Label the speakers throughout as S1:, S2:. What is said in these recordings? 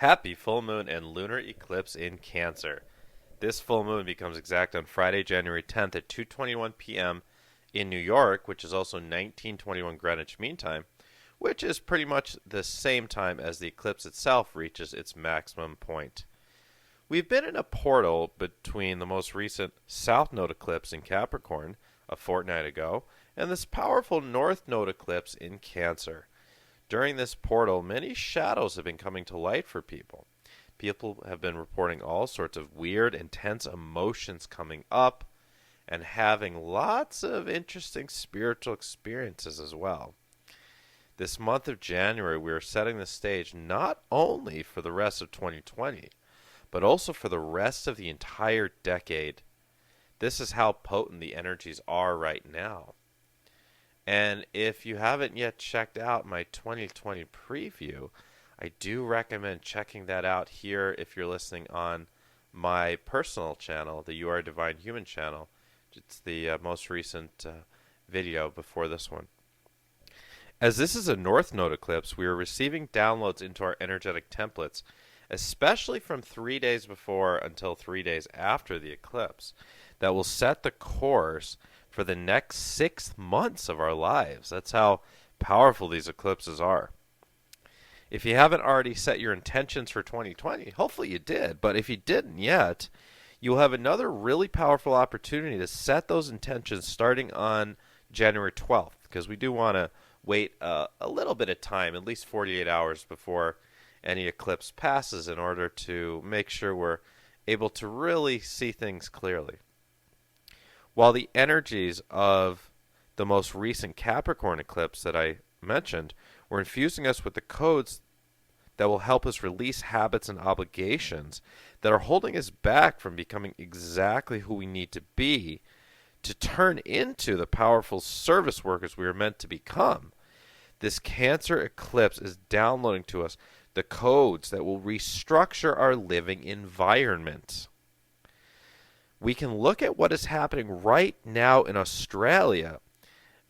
S1: Happy full moon and lunar eclipse in Cancer. This full moon becomes exact on Friday, January 10th at 2:21 p.m. in New York, which is also 1921 Greenwich Mean Time, which is pretty much the same time as the eclipse itself reaches its maximum point. We've been in a portal between the most recent South Node eclipse in Capricorn a fortnight ago and this powerful North Node eclipse in Cancer. During this portal, many shadows have been coming to light for people. People have been reporting all sorts of weird, intense emotions coming up and having lots of interesting spiritual experiences as well. This month of January, we are setting the stage not only for the rest of 2020, but also for the rest of the entire decade. This is how potent the energies are right now. And if you haven't yet checked out my 2020 preview, I do recommend checking that out here if you're listening on my personal channel, the You Are a Divine Human channel. It's the most recent video before this one. As this is a North Node eclipse, we are receiving downloads into our energetic templates, especially from 3 days before until 3 days after the eclipse, that will set the course for the next 6 months of our lives. That's how powerful these eclipses are. If you haven't already set your intentions for 2020, hopefully you did, but if you didn't yet, you'll have another really powerful opportunity to set those intentions starting on January 12th, because we do want to wait a little bit of time, at least 48 hours before any eclipse passes, in order to make sure we're able to really see things clearly. While the energies of the most recent Capricorn eclipse that I mentioned were infusing us with the codes that will help us release habits and obligations that are holding us back from becoming exactly who we need to be to turn into the powerful service workers we are meant to become, this Cancer eclipse is downloading to us the codes that will restructure our living environment. We can look at what is happening right now in Australia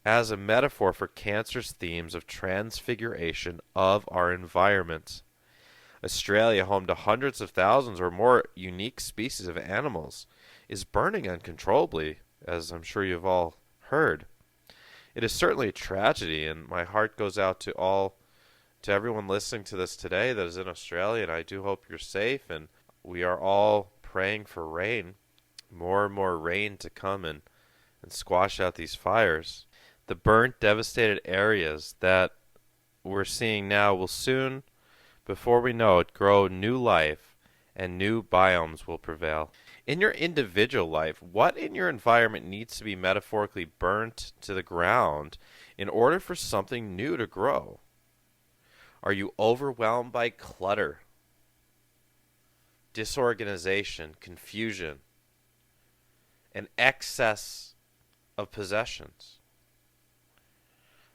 S1: as a metaphor for Cancer's themes of transfiguration of our environment. Australia, home to hundreds of thousands or more unique species of animals, is burning uncontrollably, as I'm sure you've all heard. It is certainly a tragedy, and my heart goes out to everyone listening to this today that is in Australia, and I do hope you're safe, and we are all praying for rain, more and more rain to come and squash out these fires. The burnt, devastated areas that we're seeing now will soon, before we know it, grow new life, and new biomes will prevail. In your individual life, what in your environment needs to be metaphorically burnt to the ground in order for something new to grow? Are you overwhelmed by clutter, disorganization, confusion, and excess of possessions?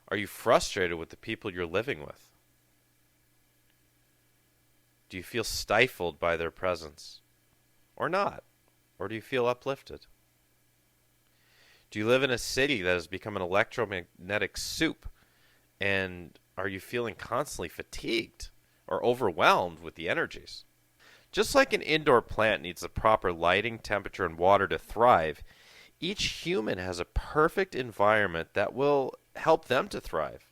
S1: Are you frustrated with the people you're living with? Do you feel stifled by their presence? Or not? Or do you feel uplifted? Do you live in a city that has become an electromagnetic soup? And are you feeling constantly fatigued or overwhelmed with the energies? Just like an indoor plant needs the proper lighting, temperature, and water to thrive, each human has a perfect environment that will help them to thrive.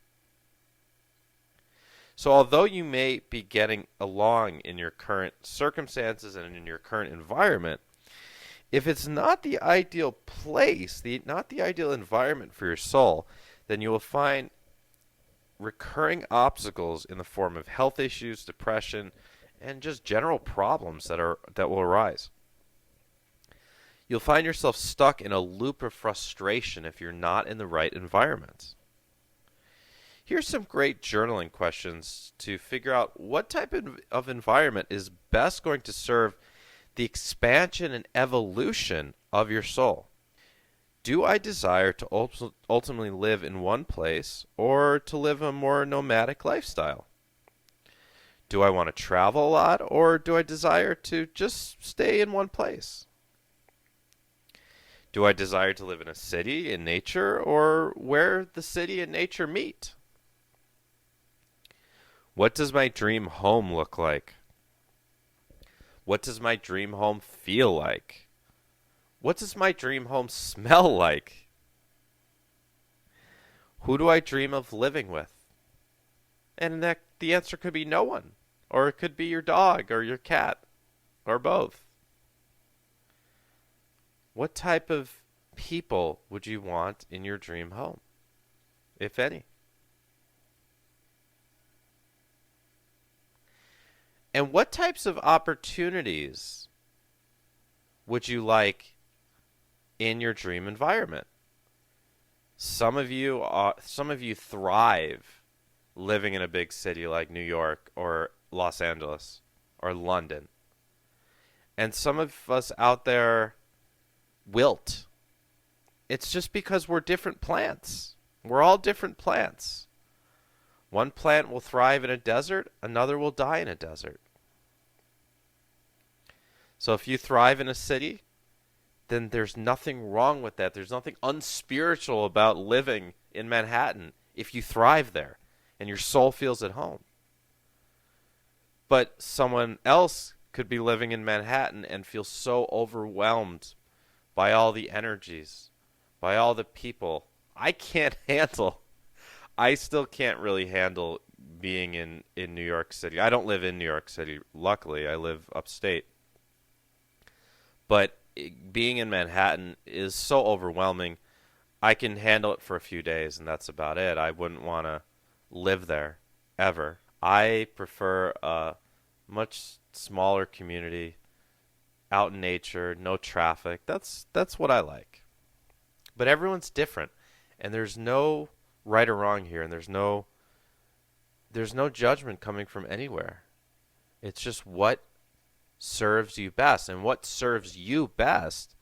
S1: So although you may be getting along in your current circumstances and in your current environment, if it's not the ideal place, not the ideal environment for your soul, then you will find recurring obstacles in the form of health issues, depression, and just general problems that will arise. You'll find yourself stuck in a loop of frustration if you're not in the right environment. Here's some great journaling questions to figure out what type of environment is best going to serve the expansion and evolution of your soul. Do I desire to ultimately live in one place or to live a more nomadic lifestyle? Do I want to travel a lot, or do I desire to just stay in one place? Do I desire to live in a city in nature, or where the city and nature meet? What does my dream home look like? What does my dream home feel like? What does my dream home smell like? Who do I dream of living with? And the answer could be no one. Or it could be your dog or your cat or both. What type of people would you want in your dream home, if any? And what types of opportunities would you like in your dream environment? Some of you thrive living in a big city like New York or Los Angeles or London. And some of us out there wilt. It's just because we're different plants. We're all different plants. One plant will thrive in a desert, another will die in a desert. So if you thrive in a city, then there's nothing wrong with that. There's nothing unspiritual about living in Manhattan if you thrive there and your soul feels at home. But someone else could be living in Manhattan and feel so overwhelmed by all the energies, by all the people. I still can't really handle being in New York City. I don't live in New York City, luckily. I live upstate. But being in Manhattan is so overwhelming. I can handle it for a few days, and that's about it. I wouldn't want to live there, ever. I prefer a much smaller community, out in nature, no traffic. That's what I like. But everyone's different, and there's no right or wrong here, and there's no judgment coming from anywhere. It's just what serves you best, and what serves you best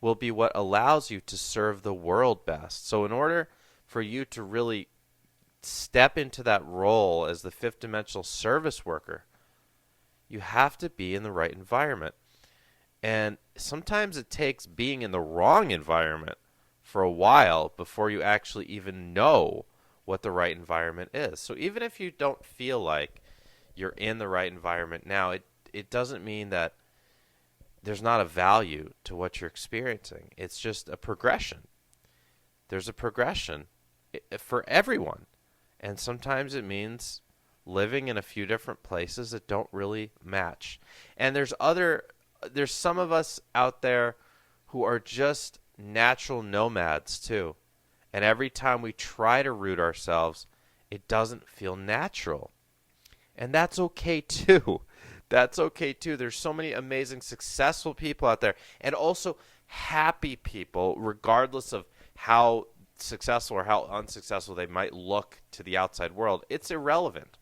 S1: will be what allows you to serve the world best. So in order for you to really step into that role as the fifth dimensional service worker, you have to be in the right environment. And sometimes it takes being in the wrong environment for a while before you actually even know what the right environment is. So even if you don't feel like you're in the right environment now, it doesn't mean that there's not a value to what you're experiencing. It's just a progression. There's a progression for everyone. And sometimes it means living in a few different places that don't really match. And there's some of us out there who are just natural nomads too. And every time we try to root ourselves, it doesn't feel natural. And that's okay too. That's okay too. There's so many amazing, successful people out there, and also happy people, regardless of how successful or how unsuccessful they might look to the outside world. It's irrelevant.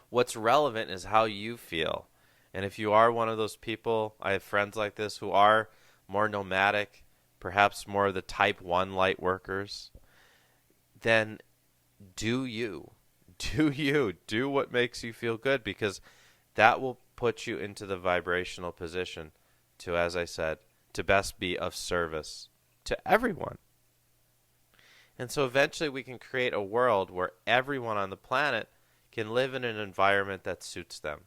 S1: What's relevant is how you feel. And if you are one of those people, I have friends like this who are more nomadic, perhaps more of the type 1 light workers, then do you. Do what makes you feel good, because that will put you into the vibrational position to, as I said, to best be of service to everyone. And so eventually we can create a world where everyone on the planet can live in an environment that suits them.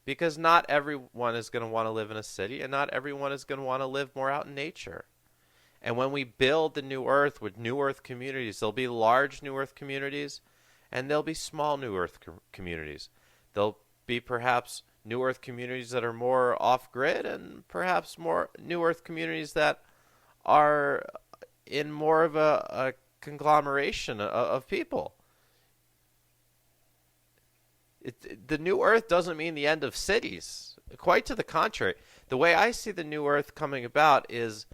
S1: Because not everyone is going to want to live in a city, and not everyone is going to want to live more out in nature. And when we build the new Earth with new Earth communities, there'll be large new Earth communities, and there'll be small new Earth communities. There'll be perhaps new Earth communities that are more off-grid, and perhaps more new Earth communities that are in more of a conglomeration of people. The new Earth doesn't mean the end of cities. Quite to the contrary. The way I see the new Earth coming about is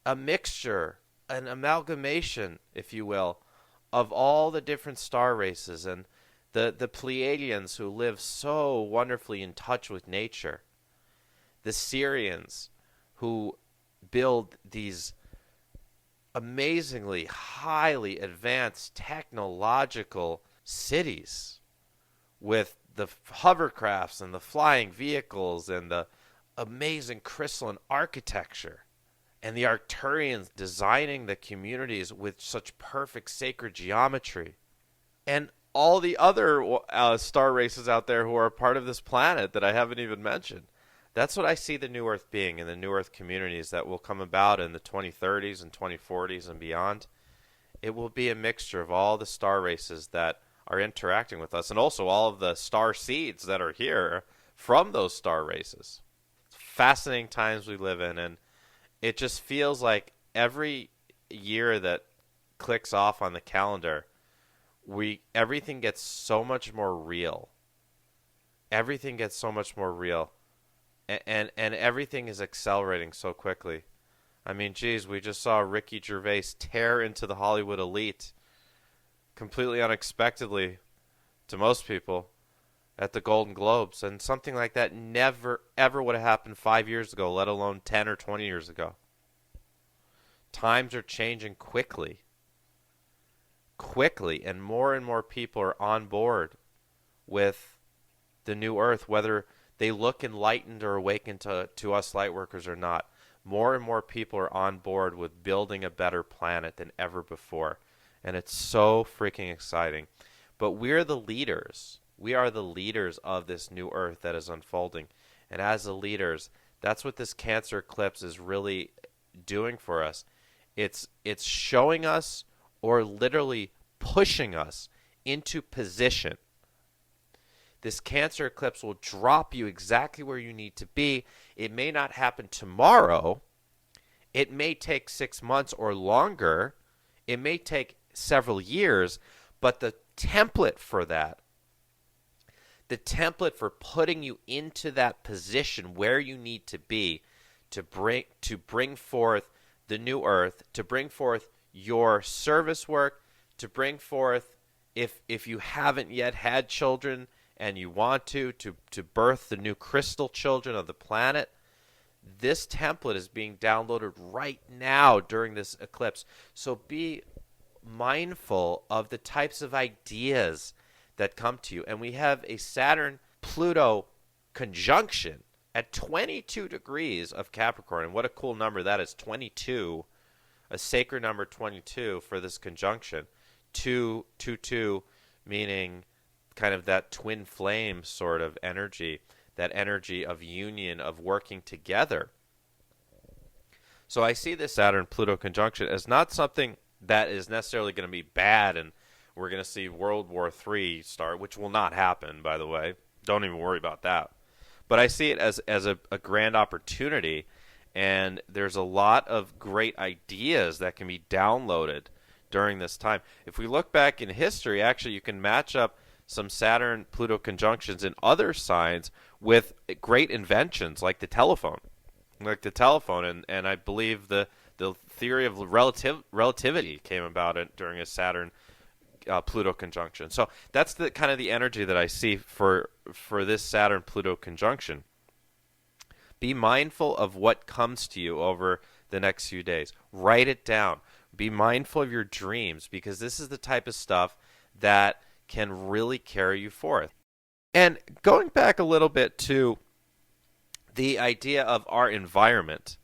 S1: a mixture, an amalgamation, if you will, of all the different star races and the Pleiadians, who live so wonderfully in touch with nature, the Syrians, who build these amazingly highly advanced technological cities with the hovercrafts and the flying vehicles and the amazing crystalline architecture, and the Arcturians designing the communities with such perfect sacred geometry. And all the other star races out there who are part of this planet that I haven't even mentioned. That's what I see the New Earth being, and the New Earth communities that will come about in the 2030s and 2040s and beyond. It will be a mixture of all the star races that are interacting with us, and also all of the star seeds that are here from those star races. It's fascinating times we live in, and it just feels like every year that clicks off on the calendar, we everything gets so much more real. Everything gets so much more real, and everything is accelerating so quickly. I mean, geez, we just saw Ricky Gervais tear into the Hollywood elite completely unexpectedly to most people at the Golden Globes, and something like that never ever would have happened 5 years ago, let alone 10 or 20 years ago. Times are changing quickly, and more people are on board with the new Earth, whether they look enlightened or awakened to us light workers or not. More and more people are on board with building a better planet than ever before. And it's so freaking exciting. But we're the leaders. We are the leaders of this new Earth that is unfolding. And as the leaders, that's what this Cancer eclipse is really doing for us. It's showing us, or literally pushing us into position. This Cancer eclipse will drop you exactly where you need to be. It may not happen tomorrow. It may take 6 months or longer. It may take several years. But the template for that, the template for putting you into that position where you need to be to bring forth the new Earth, to bring forth your service work, to bring forth, if you haven't yet had children and you want to birth the new crystal children of the planet, this template is being downloaded right now during this eclipse. So be mindful of the types of ideas that come to you. And we have a Saturn-Pluto conjunction at 22 degrees of Capricorn. And what a cool number that is, 22, a sacred number 22 for this conjunction. 222 meaning kind of that twin flame sort of energy, that energy of union, of working together. So I see this Saturn-Pluto conjunction as not something that is necessarily going to be bad and we're going to see World War III start, which will not happen, by the way. Don't even worry about that. But I see it as a grand opportunity, and there's a lot of great ideas that can be downloaded during this time. If we look back in history, actually you can match up some Saturn-Pluto conjunctions in other signs with great inventions like the telephone. And I believe the theory of relativity came about during a Saturn-Pluto conjunction. So that's the kind of the energy that I see for this Saturn-Pluto conjunction. Be mindful of what comes to you over the next few days. Write it down. Be mindful of your dreams, because this is the type of stuff that can really carry you forth. And going back a little bit to the idea of our environment,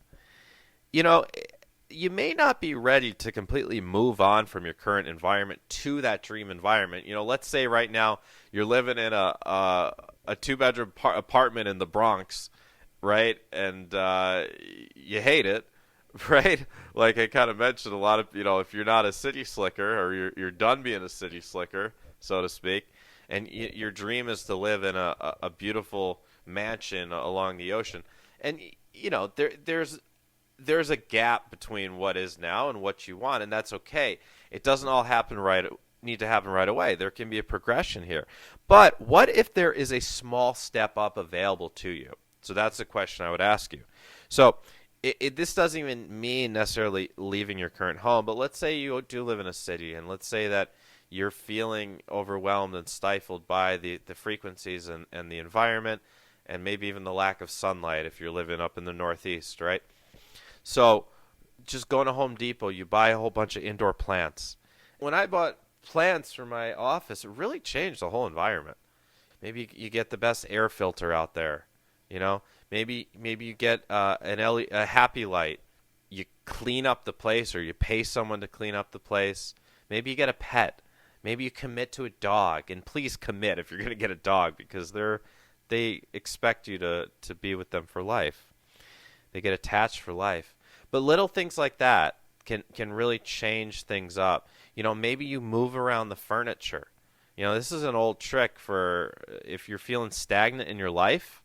S1: you may not be ready to completely move on from your current environment to that dream environment. Let's say right now you're living in a two-bedroom apartment in the Bronx, right? And you hate it, right? Like I kind of mentioned, a lot of, if you're not a city slicker, or you're done being a city slicker, so to speak, and your dream is to live in a beautiful mansion along the ocean. And, there's a gap between what is now and what you want, and that's okay. It doesn't all need to happen right away. There can be a progression here. But what if there is a small step up available to you? So that's the question I would ask you. So this doesn't even mean necessarily leaving your current home, but let's say you do live in a city, and let's say that you're feeling overwhelmed and stifled by the frequencies and the environment, and maybe even the lack of sunlight if you're living up in the Northeast, right? So just going to Home Depot, you buy a whole bunch of indoor plants. When I bought plants for my office, it really changed the whole environment. Maybe you get the best air filter out there, Maybe you get a happy light. You clean up the place, or you pay someone to clean up the place. Maybe you get a pet. Maybe you commit to a dog, and please commit if you're going to get a dog, because they expect you to be with them for life. They get attached for life. But little things like that can really change things up. Maybe you move around the furniture. This is an old trick for if you're feeling stagnant in your life.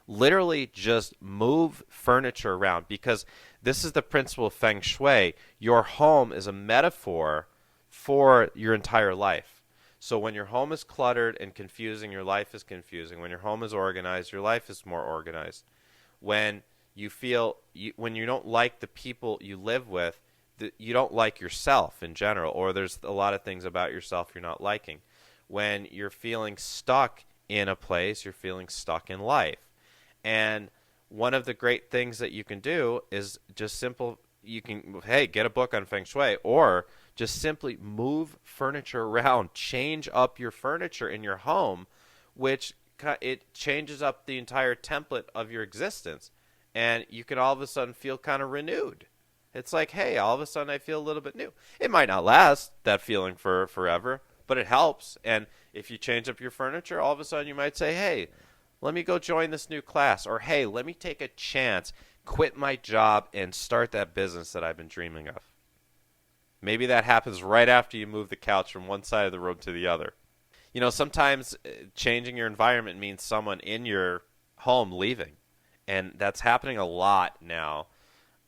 S1: Literally just move furniture around, because this is the principle of Feng Shui. Your home is a metaphor for your entire life. So when your home is cluttered and confusing, your life is confusing. When your home is organized, your life is more organized. When you feel when you don't like the people you live with, you don't like yourself in general, or there's a lot of things about yourself you're not liking. When you're feeling stuck in a place, you're feeling stuck in life. And one of the great things that you can do is just get a book on Feng Shui, or just simply move furniture around, change up your furniture in your home, which it changes up the entire template of your existence. And you can all of a sudden feel kind of renewed. It's like, hey, all of a sudden I feel a little bit new. It might not last, that feeling, for forever, but it helps. And if you change up your furniture, all of a sudden you might say, hey, let me go join this new class. Or, hey, let me take a chance, quit my job, and start that business that I've been dreaming of. Maybe that happens right after you move the couch from one side of the room to the other. Sometimes changing your environment means someone in your home leaving. And that's happening a lot now.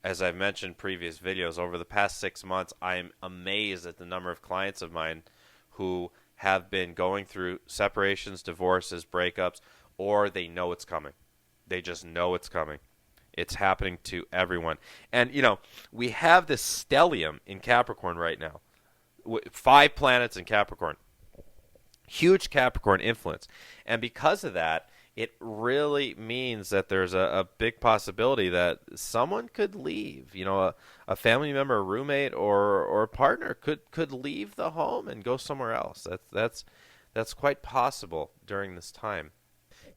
S1: As I've mentioned in previous videos, over the past 6 months, I'm amazed at the number of clients of mine who have been going through separations, divorces, breakups, or they know it's coming. They just know it's coming. It's happening to everyone. And, we have this stellium in Capricorn right now. 5 planets in Capricorn. Huge Capricorn influence. And because of that, it really means that there's a big possibility that someone could leave. A family member, a roommate, or a partner could leave the home and go somewhere else. That's quite possible during this time.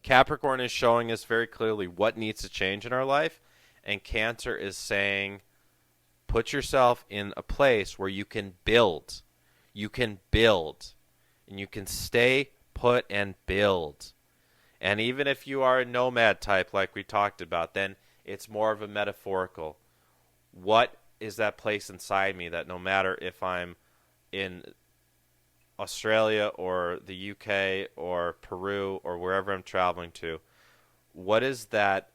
S1: Capricorn is showing us very clearly what needs to change in our life, and Cancer is saying, put yourself in a place where you can build. You can build, and you can stay put and build. And even if you are a nomad type like we talked about, then it's more of a metaphorical. What is that place inside me that no matter if I'm in Australia or the UK or Peru or wherever I'm traveling to, what is that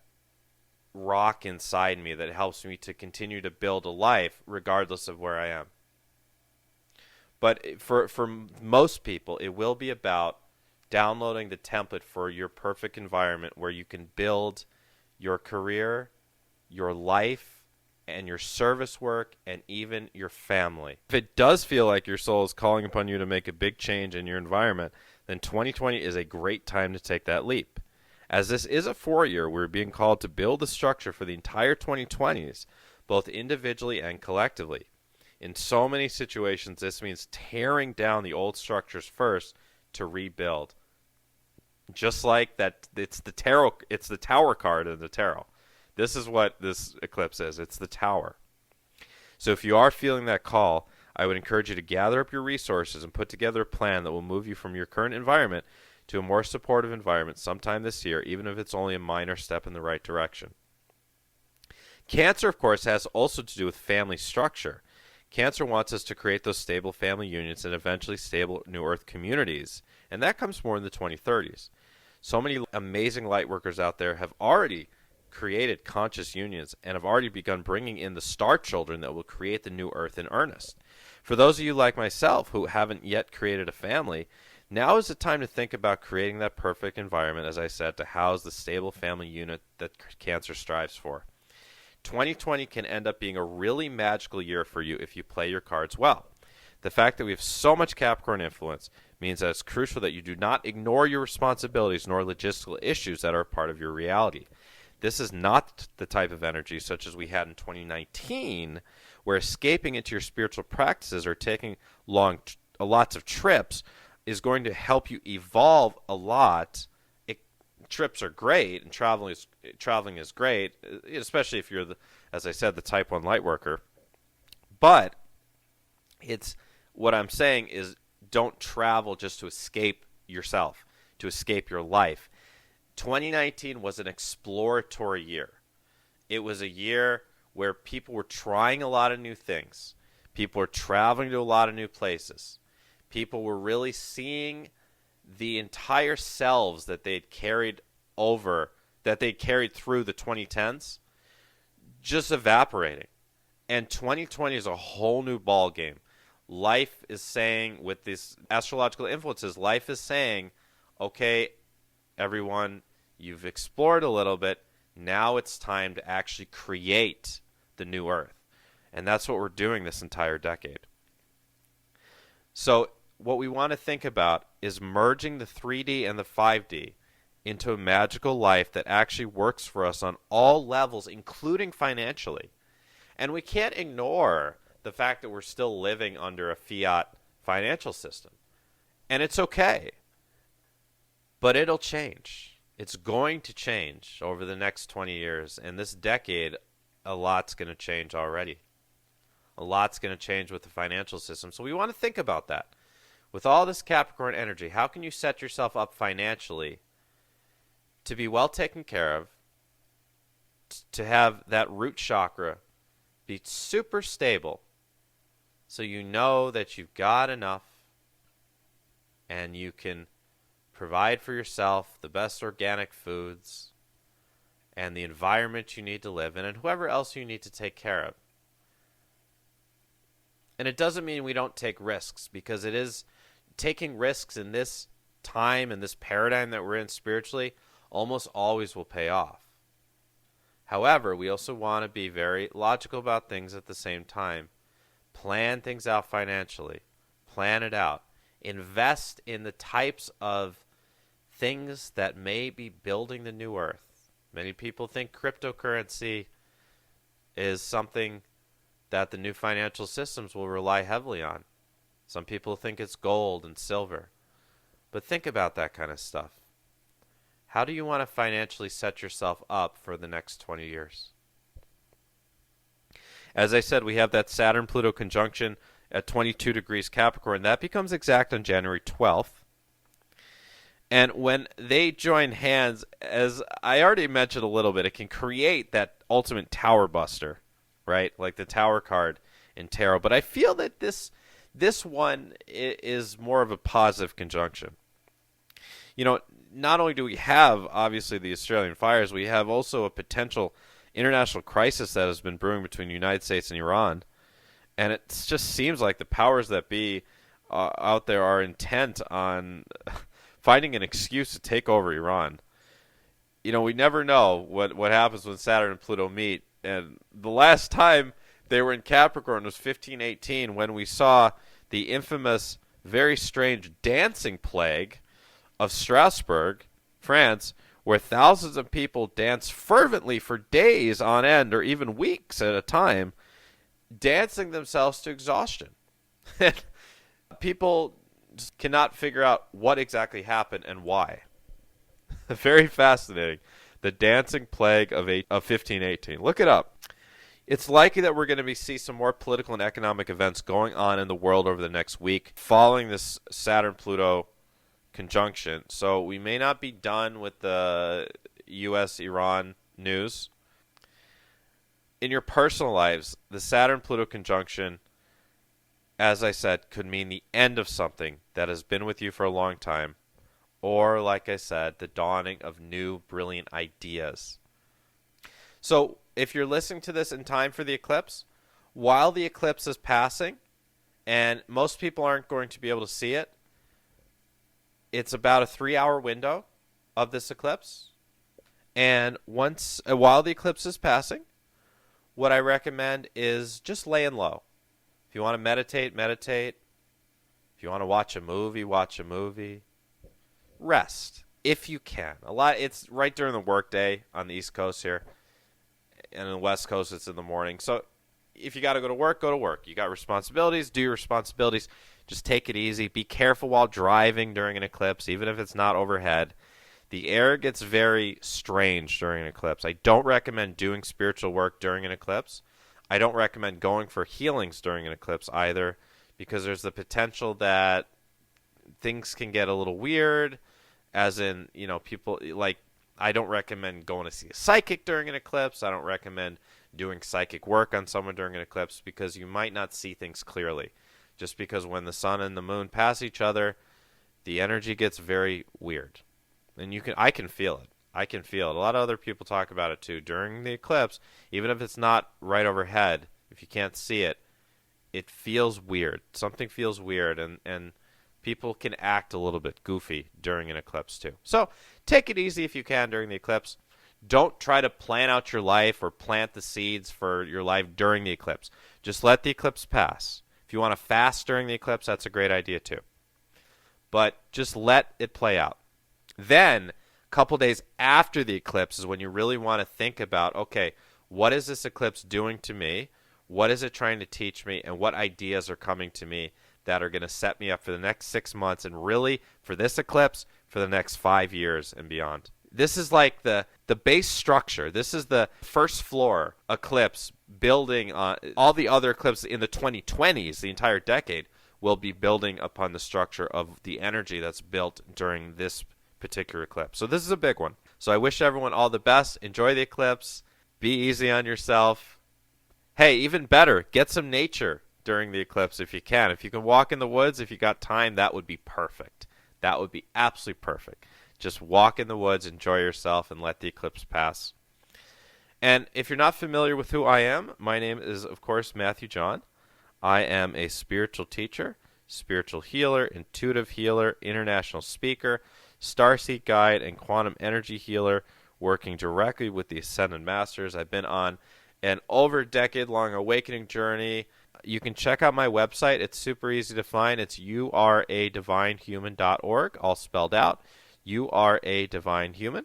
S1: rock inside me that helps me to continue to build a life regardless of where I am? But for most people, it will be about downloading the template for your perfect environment where you can build your career, your life, and your service work, and even your family. If it does feel like your soul is calling upon you to make a big change in your environment, then 2020 is a great time to take that leap. As this is a 4-year, we're being called to build the structure for the entire 2020s, both individually and collectively. In so many situations, this means tearing down the old structures first to rebuild. Just like that, it's the tower card in the tarot. This is what this eclipse is. It's the tower. So if you are feeling that call, I would encourage you to gather up your resources and put together a plan that will move you from your current environment to a more supportive environment sometime this year, even if it's only a minor step in the right direction. Cancer, of course, has also to do with family structure. Cancer wants us to create those stable family unions and eventually stable New Earth communities, and that comes more in the 2030s. So many amazing light workers out there have already created conscious unions and have already begun bringing in the star children that will create the new Earth in earnest. For those of you like myself who haven't yet created a family, now is the time to think about creating that perfect environment, as I said, to house the stable family unit that Cancer strives for. 2020 can end up being a really magical year for you if you play your cards well. The fact that we have so much Capricorn influence means that it's crucial that you do not ignore your responsibilities nor logistical issues that are part of your reality. This is not the type of energy such as we had in 2019, where escaping into your spiritual practices or taking lots of trips is going to help you evolve a lot. Trips are great, and traveling is great, especially if you're, as I said, the Type 1 light worker. But what I'm saying is, don't travel just to escape yourself, to escape your life. 2019 was an exploratory year. It was a year where people were trying a lot of new things. People were traveling to a lot of new places. People were really seeing the entire selves that they'd carried over, that they'd carried through the 2010s, just evaporating. And 2020 is a whole new ball game. Life is saying, with these astrological influences, life is saying, okay, everyone, you've explored a little bit. Now it's time to actually create the new Earth. And that's what we're doing this entire decade. So what we want to think about is merging the 3D and the 5D into a magical life that actually works for us on all levels, including financially. And we can't ignore the fact that we're still living under a fiat financial system. And it's okay. But it'll change. It's going to change over the next 20 years. And this decade, a lot's going to change already. A lot's going to change with the financial system. So we want to think about that. With all this Capricorn energy, how can you set yourself up financially to be well taken care of, to have that root chakra be super stable, so you know that you've got enough and you can provide for yourself the best organic foods and the environment you need to live in and whoever else you need to take care of. And it doesn't mean we don't take risks, because it is taking risks in this time and this paradigm that we're in spiritually almost always will pay off. However, we also want to be very logical about things at the same time. Plan things out financially. Plan it out. Invest in the types of things that may be building the new Earth. Many people think cryptocurrency is something that the new financial systems will rely heavily on. Some people think it's gold and silver. But think about that kind of stuff. How do you want to financially set yourself up for the next 20 years? As I said, we have that Saturn-Pluto conjunction at 22 degrees Capricorn. That becomes exact on January 12th. And when they join hands, as I already mentioned a little bit, it can create that ultimate tower buster, right? Like the tower card in tarot. But I feel that this one is more of a positive conjunction. You know, not only do we have, obviously, the Australian fires, we have also a potential international crisis that has been brewing between the United States and Iran. And it just seems like the powers that be out there are intent on finding an excuse to take over Iran. You know, we never know what happens when Saturn and Pluto meet. And the last time they were in Capricorn was 1518, when we saw the infamous, very strange dancing plague of Strasbourg, France, where thousands of people dance fervently for days on end, or even weeks at a time, dancing themselves to exhaustion. People just cannot figure out what exactly happened and why. Very fascinating. The dancing plague of 1518. Look it up. It's likely that we're going to see some more political and economic events going on in the world over the next week following this Saturn-Pluto conjunction. So we may not be done with the U.S.-Iran news. In your personal lives, the Saturn-Pluto conjunction, as I said, could mean the end of something that has been with you for a long time. Or, like I said, the dawning of new, brilliant ideas. So, if you're listening to this in time for the eclipse, while the eclipse is passing, and most people aren't going to be able to see it, it's about a 3-hour window of this eclipse. And while the eclipse is passing, what I recommend is just laying low. If you want to meditate, meditate. If you want to watch a movie, watch a movie. Rest, if you can. It's right during the workday on the East Coast here. And on the West Coast, it's in the morning. So if you got to go to work, go to work. You got responsibilities, do your responsibilities. Just take it easy. Be careful while driving during an eclipse, even if it's not overhead. The air gets very strange during an eclipse. I don't recommend doing spiritual work during an eclipse. I don't recommend going for healings during an eclipse either, because there's the potential that things can get a little weird, as in, people like, I don't recommend going to see a psychic during an eclipse. I don't recommend doing psychic work on someone during an eclipse because you might not see things clearly. Just because when the sun and the moon pass each other, the energy gets very weird. And I can feel it. I can feel it. A lot of other people talk about it too. During the eclipse, even if it's not right overhead, if you can't see it, it feels weird. Something feels weird, and people can act a little bit goofy during an eclipse too. So take it easy if you can during the eclipse. Don't try to plan out your life or plant the seeds for your life during the eclipse. Just let the eclipse pass. If you want to fast during the eclipse, that's a great idea too. But just let it play out. Then, a couple days after the eclipse is when you really want to think about, okay, what is this eclipse doing to me? What is it trying to teach me? And what ideas are coming to me that are going to set me up for the next 6 months and really, for this eclipse, for the next 5 years and beyond. This is like the base structure. This is the first floor eclipse building on all the other eclipses in the 2020s, the entire decade, will be building upon the structure of the energy that's built during this particular eclipse. So this is a big one. So I wish everyone all the best. Enjoy the eclipse. Be easy on yourself. Hey, even better, get some nature during the eclipse if you can. If you can walk in the woods, if you got time, that would be perfect. That would be absolutely perfect. Just walk in the woods, enjoy yourself, and let the eclipse pass. And if you're not familiar with who I am, my name is, of course, Matthew John. I am a spiritual teacher, spiritual healer, intuitive healer, international speaker, Starseed guide, and quantum energy healer, working directly with the Ascended Masters. I've been on an over decade-long awakening journey. You can check out my website. It's super easy to find. It's youradivinehuman.org, all spelled out. You are a divine human.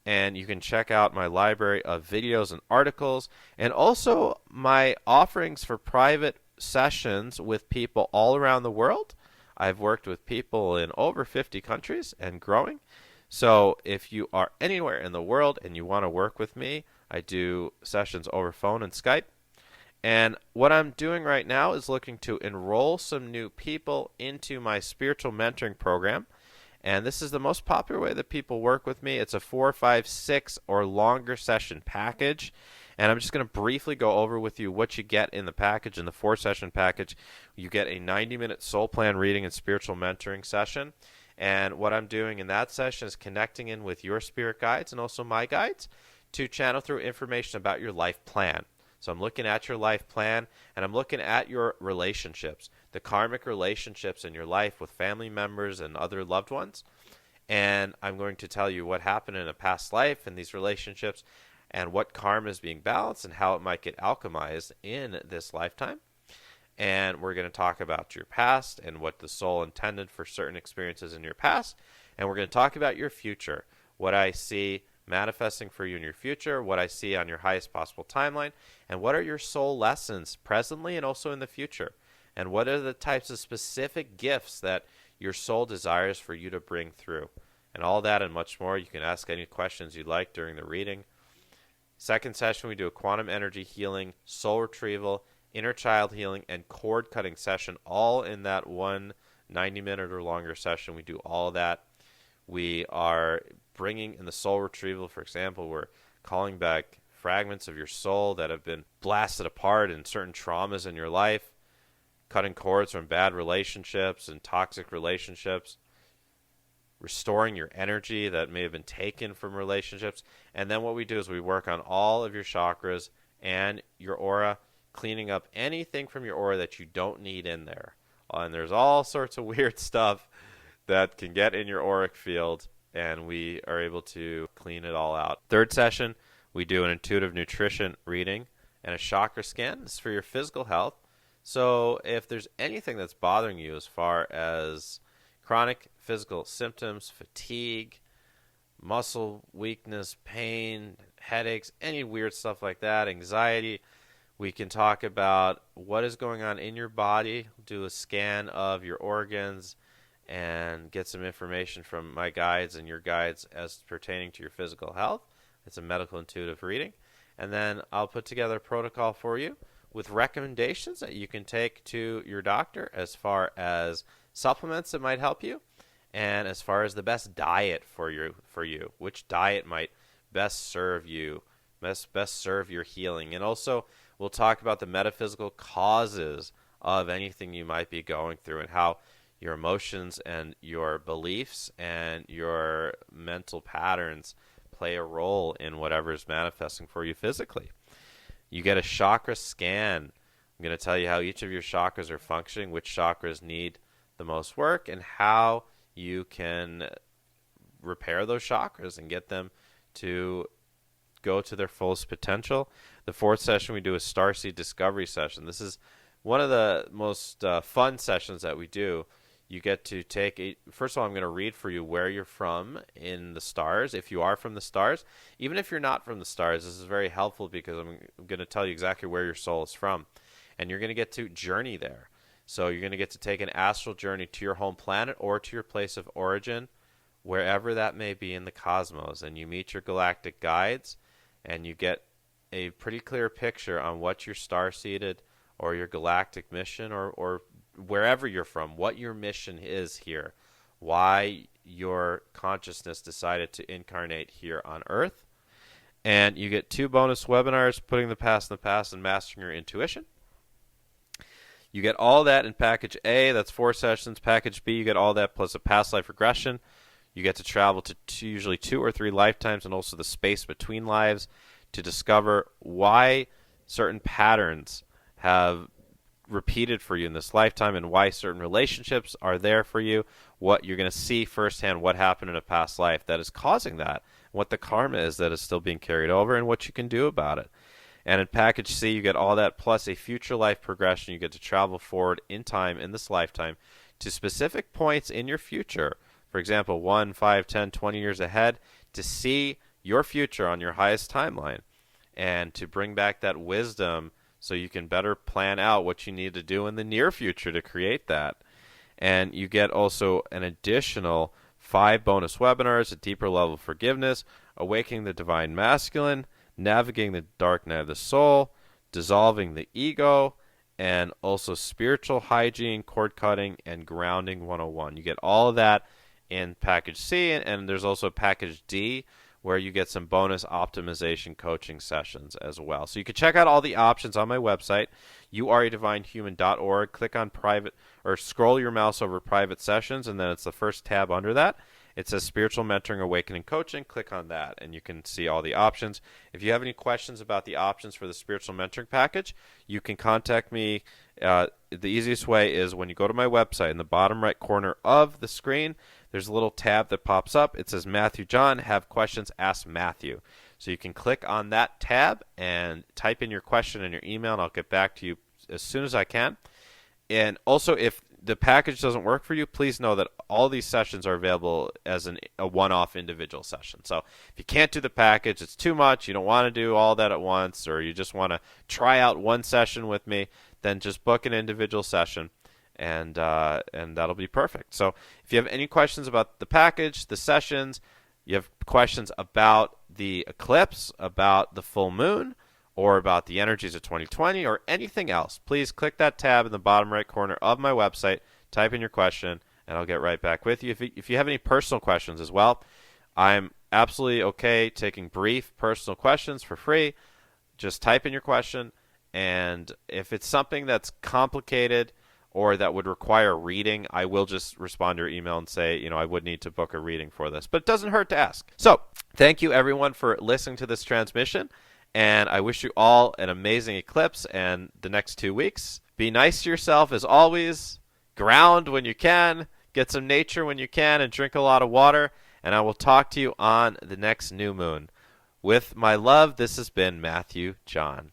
S1: And you can check out my library of videos and articles, and also my offerings for private sessions with people all around the world. I've worked with people in over 50 countries and growing. So if you are anywhere in the world and you want to work with me, I do sessions over phone and Skype. And what I'm doing right now is looking to enroll some new people into my spiritual mentoring program. And this is the most popular way that people work with me. It's a 4, 5, 6, or longer session package. And I'm just going to briefly go over with you what you get in the package. In the 4-session package, you get a 90-minute soul plan reading and spiritual mentoring session. And what I'm doing in that session is connecting in with your spirit guides and also my guides to channel through information about your life plan. So I'm looking at your life plan, and I'm looking at your relationships, the karmic relationships in your life with family members and other loved ones. And I'm going to tell you what happened in a past life in these relationships and what karma is being balanced and how it might get alchemized in this lifetime. And we're going to talk about your past and what the soul intended for certain experiences in your past. And we're going to talk about your future, what I see manifesting for you in your future, what I see on your highest possible timeline, and what are your soul lessons presently and also in the future. And what are the types of specific gifts that your soul desires for you to bring through. And all that and much more. You can ask any questions you'd like during the reading. Second session, we do a quantum energy healing, soul retrieval, inner child healing, and cord cutting session, all in that one 90-minute or longer session. We do all that. We are bringing in the soul retrieval, for example, we're calling back fragments of your soul that have been blasted apart in certain traumas in your life, cutting cords from bad relationships and toxic relationships, restoring your energy that may have been taken from relationships. And then what we do is we work on all of your chakras and your aura, cleaning up anything from your aura that you don't need in there. And there's all sorts of weird stuff that can get in your auric field, and we are able to clean it all out. Third session, we do an intuitive nutrition reading and a chakra scan. This is for your physical health. So if there's anything that's bothering you as far as chronic physical symptoms, fatigue, muscle weakness, pain, headaches, any weird stuff like that, anxiety, we can talk about what is going on in your body, do a scan of your organs, and get some information from my guides and your guides as pertaining to your physical health. It's a medical intuitive reading. And then I'll put together a protocol for you with recommendations that you can take to your doctor as far as supplements that might help you, and as far as the best diet for you, which diet might best serve you, best serve your healing. And also we'll talk about the metaphysical causes of anything you might be going through, and how your emotions and your beliefs and your mental patterns play a role in whatever is manifesting for you physically. You get a chakra scan. I'm going to tell you how each of your chakras are functioning, which chakras need the most work, and how you can repair those chakras and get them to go to their fullest potential. The fourth session we do is Starseed Discovery Session. This is one of the most fun sessions that we do. You get to take first of all, I'm going to read for you where you're from in the stars, if you are from the stars. Even if you're not from the stars, this is very helpful, because I'm going to tell you exactly where your soul is from. And you're going to get to journey there. So you're going to get to take an astral journey to your home planet or to your place of origin, wherever that may be in the cosmos. And you meet your galactic guides, and you get a pretty clear picture on what your star-seeded or your galactic mission, or wherever you're from, what your mission is here, why your consciousness decided to incarnate here on Earth. And you get 2 bonus webinars, Putting the Past in the Past and Mastering Your Intuition. You get all that in Package A. That's 4 sessions. Package B, you get all that plus a past life regression. You get to travel to usually 2 or 3 lifetimes, and also the space between lives, to discover why certain patterns have repeated for you in this lifetime, and why certain relationships are there for you, what you're going to see firsthand, what happened in a past life that is causing that, what the karma is that is still being carried over, and what you can do about it. And in Package C, you get all that plus a future life progression. You get to travel forward in time in this lifetime to specific points in your future, for example 1, 5, 10, 20 years ahead, to see your future on your highest timeline, and to bring back that wisdom so you can better plan out what you need to do in the near future to create that. And you get also an additional 5 bonus webinars: A Deeper Level of Forgiveness, Awakening the Divine Masculine, Navigating the Dark Night of the Soul, Dissolving the Ego, and also Spiritual Hygiene, Cord Cutting, and Grounding 101. You get all of that in Package C, and there's also Package D, where you get some bonus optimization coaching sessions as well. So you can check out all the options on my website, youaredivinehuman.org. Click on private, or scroll your mouse over private sessions, and then it's the first tab under that. It says Spiritual Mentoring, Awakening Coaching. Click on that, and you can see all the options. If you have any questions about the options for the Spiritual Mentoring Package, you can contact me. The easiest way is when you go to my website, in the bottom right corner of the screen, there's a little tab that pops up. It says Matthew John, have questions, ask Matthew. So you can click on that tab and type in your question and your email, and I'll get back to you as soon as I can. And also, if the package doesn't work for you, please know that all these sessions are available as a one-off individual session. So if you can't do the package, it's too much, you don't want to do all that at once, or you just want to try out one session with me, then just book an individual session, and that'll be perfect. So if you have any questions about the package, the sessions, you have questions about the eclipse, about the full moon, or about the energies of 2020, or anything else, please click that tab in the bottom right corner of my website, type in your question, and I'll get right back with you. If you have any personal questions as well, I'm absolutely okay taking brief personal questions for free. Just type in your question, and if it's something that's complicated or that would require reading, I will just respond to your email and say, I would need to book a reading for this. But it doesn't hurt to ask. So thank you, everyone, for listening to this transmission. And I wish you all an amazing eclipse and the next 2 weeks. Be nice to yourself as always. Ground when you can. Get some nature when you can, and drink a lot of water. And I will talk to you on the next new moon. With my love, this has been Matthew John.